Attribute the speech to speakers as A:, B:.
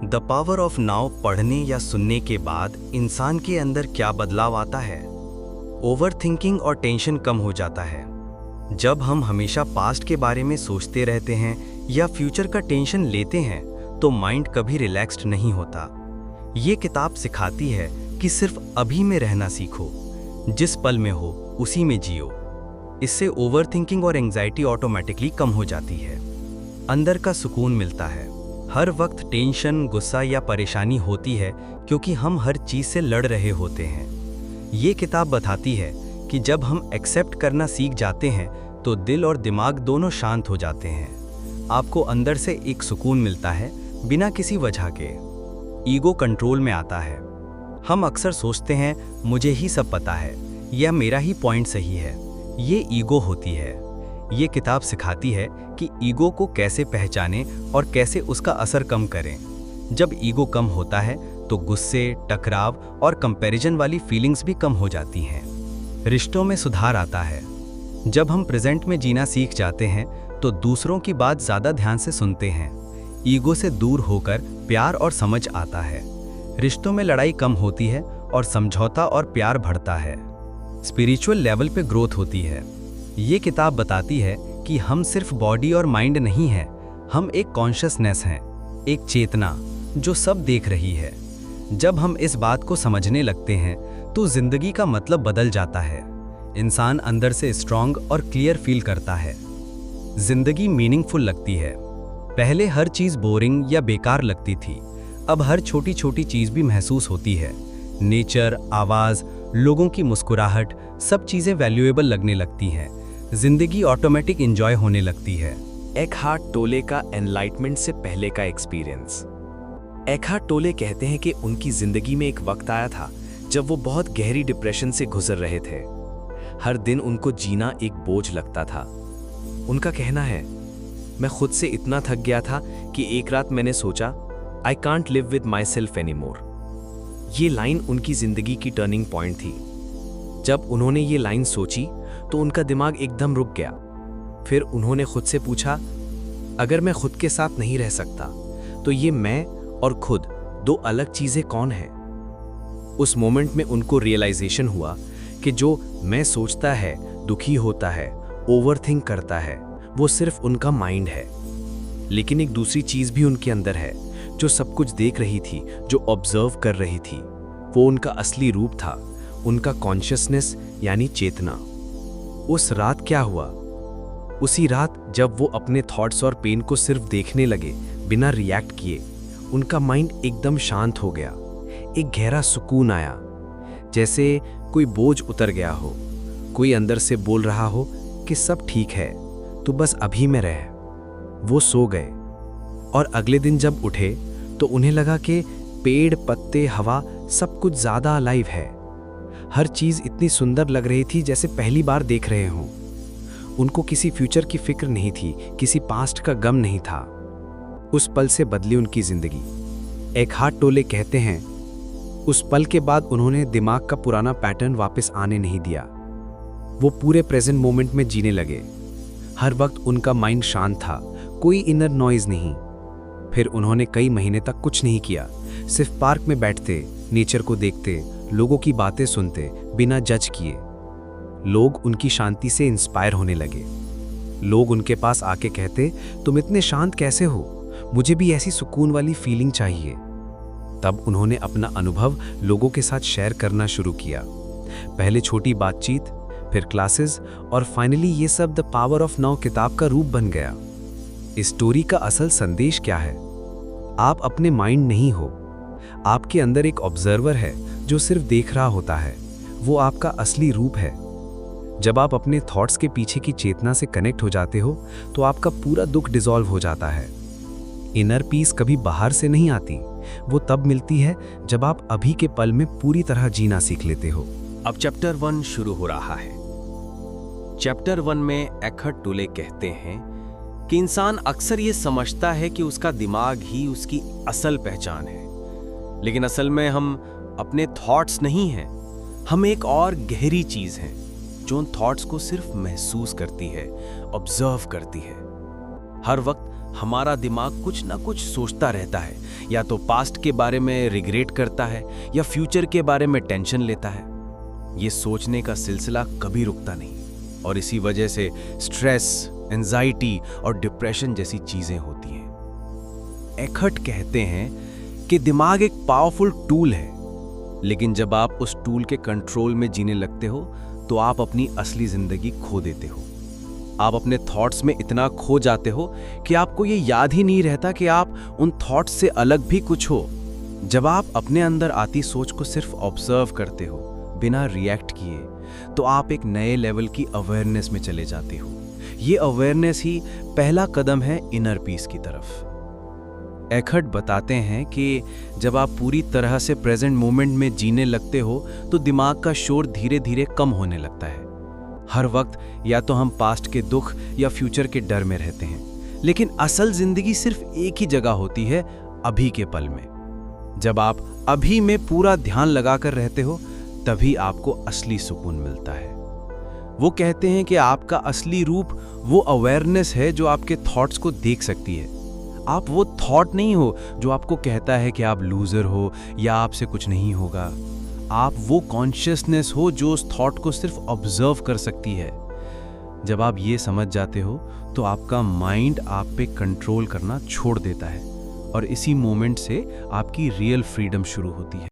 A: The power of now पढ़ने या सुनने के बाद इंसान के अंदर क्या बदलाव आता है। ओवर थिंकिंग और टेंशन कम हो जाता है। जब हम हमेशा पास्ट के बारे में सोचते रहते हैं या फ्यूचर का टेंशन लेते हैं तो माइंड कभी रिलैक्स्ड नहीं होता। ये किताब सिखाती है कि सिर्फ अभी में रहना सीखो, जिस पल में हो उसी में जियो। इससे ओवर थिंकिंग और एंजाइटी ऑटोमेटिकली कम हो जाती है। अंदर का सुकून मिलता है। हर वक्त टेंशन, गुस्सा या परेशानी होती है क्योंकि हम हर चीज़ से लड़ रहे होते हैं। ये किताब बताती है कि जब हम एक्सेप्ट करना सीख जाते हैं तो दिल और दिमाग दोनों शांत हो जाते हैं। आपको अंदर से एक सुकून मिलता है बिना किसी वजह के। ईगो कंट्रोल में आता है। हम अक्सर सोचते हैं मुझे ही सब पता है या मेरा ही पॉइंट सही है। ये ईगो होती है। ये किताब सिखाती है कि ईगो को कैसे पहचानें और कैसे उसका असर कम करें। जब ईगो कम होता है तो गुस्से, टकराव और कंपैरिजन वाली फीलिंग्स भी कम हो जाती हैं। रिश्तों में सुधार आता है। जब हम प्रेजेंट में जीना सीख जाते हैं तो दूसरों की बात ज़्यादा ध्यान से सुनते हैं। ईगो से दूर होकर प्यार और समझ आता है। रिश्तों में लड़ाई कम होती है और समझौता और प्यार बढ़ता है। स्पिरिचुअल लेवल पे ग्रोथ होती है। ये किताब बताती है कि हम सिर्फ बॉडी और माइंड नहीं हैं, हम एक कॉन्शियसनेस हैं, एक चेतना जो सब देख रही है। जब हम इस बात को समझने लगते हैं तो जिंदगी का मतलब बदल जाता है। इंसान अंदर से स्ट्रांग और क्लियर फील करता है। जिंदगी मीनिंगफुल लगती है। पहले हर चीज़ बोरिंग या बेकार लगती थी, अब हर छोटी छोटी चीज़ भी महसूस होती है। नेचर, आवाज़, लोगों की मुस्कुराहट, सब चीज़ें वैल्यूएबल लगने लगती हैं। जिंदगी ऑटोमेटिक एंजॉय होने लगती है।
B: एकहार्ट टोले का एनलाइटमेंट से पहले का एक्सपीरियंस। एकहार्ट टोले कहते हैं कि उनकी जिंदगी में एक वक्त आया था जब वो बहुत गहरी डिप्रेशन से गुजर रहे थे। हर दिन उनको जीना एक बोझ लगता था। उनका कहना है, मैं खुद से इतना थक गया था कि एक रात मैंने सोचा, I can't live with my self any more. ये लाइन उनकी जिंदगी की टर्निंग पॉइंट थी। जब उन्होंने ये लाइन सोची तो उनका दिमाग एकदम रुक गया। फिर उन्होंने खुद से पूछा, अगर मैं खुद के साथ नहीं रह सकता तो ये मैं और खुद दो अलग चीजें कौन हैं? उस मोमेंट में उनको रियलाइजेशन हुआ कि जो मैं सोचता है, दुखी होता है, ओवरथिंक करता है, वो सिर्फ उनका माइंड है। लेकिन एक दूसरी चीज भी उनके अंदर है जो सब कुछ देख रही थी, जो ऑब्जर्व कर रही थी। वो उनका असली रूप था, उनका कॉन्शियसनेस यानी चेतना। उस रात क्या हुआ? उसी रात जब वो अपने थॉट्स और पेन को सिर्फ देखने लगे बिना रिएक्ट किए, उनका माइंड एकदम शांत हो गया। एक गहरा सुकून आया, जैसे कोई बोझ उतर गया हो। कोई अंदर से बोल रहा हो कि सब ठीक है, तो बस अभी में रह। वो सो गए और अगले दिन जब उठे तो उन्हें लगा कि पेड़, पत्ते, हवा सब कुछ ज़्यादा अलाइव है। हर चीज़ इतनी सुंदर लग रही थी जैसे पहली बार देख रहे हों। उनको किसी फ्यूचर की फिक्र नहीं थी, किसी पास्ट का गम नहीं था। उस पल से बदली उनकी जिंदगी। एकहार्ट टोले कहते हैं, उस पल के बाद उन्होंने दिमाग का पुराना पैटर्न वापस आने नहीं दिया। वो पूरे प्रेजेंट मोमेंट में जीने लगे। हर वक्त उनका माइंड शांत था, कोई इनर नॉइज नहीं। फिर उन्होंने कई महीने तक कुछ नहीं किया, सिर्फ पार्क में बैठते, नेचर को देखते, लोगों की बातें सुनते, बिना जज किए। लोग उनकी शांति से इंस्पायर होने लगे। लोग उनके पास आके कहते, तुम इतने शांत कैसे हो? मुझे भी ऐसी सुकून वाली फीलिंग चाहिए। तब उन्होंने अपना अनुभव लोगों के साथ शेयर करना शुरू किया। पहले छोटी बातचीत, फिर क्लासेस और फाइनली ये सब द पावर ऑफ नाउ किताब का रूप बन गया। इस स्टोरी का असल संदेश क्या है? आप अपने माइंड नहीं हो। आपके अंदर एक ऑब्जर्वर है जो सिर्फ देख रहा होता है। वो आपका असली रूप है। जब आप अपने थॉट्स के पीछे की चेतना से कनेक्ट हो जाते हो तो आपका पूरा दुख डिसॉल्व हो जाता है। इनर पीस कभी बाहर से नहीं आती, वो तब मिलती है जब आप अभी के पल में पूरी तरह जीना सीख लेते हो।
C: अब चैप्टर 1 शुरू हो रहा है। चैप्टर 1 में एकहार्ट टोले कहते हैं कि इंसान अक्सर ये समझता है कि उसका दिमाग ही उसकी असल पहचान है, लेकिन असल में हम अपने थॉट्स नहीं हैं। हम एक और गहरी चीज हैं जो उन थॉट्स को सिर्फ महसूस करती है, ऑब्जर्व करती है। हर वक्त हमारा दिमाग कुछ ना कुछ सोचता रहता है, या तो पास्ट के बारे में रिग्रेट करता है या फ्यूचर के बारे में टेंशन लेता है। ये सोचने का सिलसिला कभी रुकता नहीं और इसी वजह से स्ट्रेस, एंजाइटी और डिप्रेशन जैसी चीजें होती हैं। एखर्ट कहते हैं कि दिमाग एक पावरफुल टूल है, लेकिन जब आप उस टूल के कंट्रोल में जीने लगते हो तो आप अपनी असली जिंदगी खो देते हो। आप अपने थॉट्स में इतना खो जाते हो कि आपको ये याद ही नहीं रहता कि आप उन थॉट्स से अलग भी कुछ हो। जब आप अपने अंदर आती सोच को सिर्फ ऑब्जर्व करते हो बिना रिएक्ट किए, तो आप एक नए लेवल की अवेयरनेस में चले जाते हो। ये अवेयरनेस ही पहला कदम है इनर पीस की तरफ। एखर्ट बताते हैं कि जब आप पूरी तरह से प्रेजेंट मोमेंट में जीने लगते हो तो दिमाग का शोर धीरे धीरे कम होने लगता है। हर वक्त या तो हम पास्ट के दुख या फ्यूचर के डर में रहते हैं, लेकिन असल जिंदगी सिर्फ एक ही जगह होती है, अभी के पल में। जब आप अभी में पूरा ध्यान लगाकर रहते हो तभी आपको असली सुकून मिलता है। वो कहते हैं कि आपका असली रूप वो अवेयरनेस है जो आपके थॉट्स को देख सकती है। आप वो थॉट नहीं हो जो आपको कहता है कि आप लूजर हो या आपसे कुछ नहीं होगा। आप वो कॉन्शियसनेस हो जो उस थॉट को सिर्फ ऑब्जर्व कर सकती है। जब आप ये समझ जाते हो तो आपका माइंड आप पे कंट्रोल करना छोड़ देता है और इसी मोमेंट से आपकी रियल फ्रीडम शुरू होती है।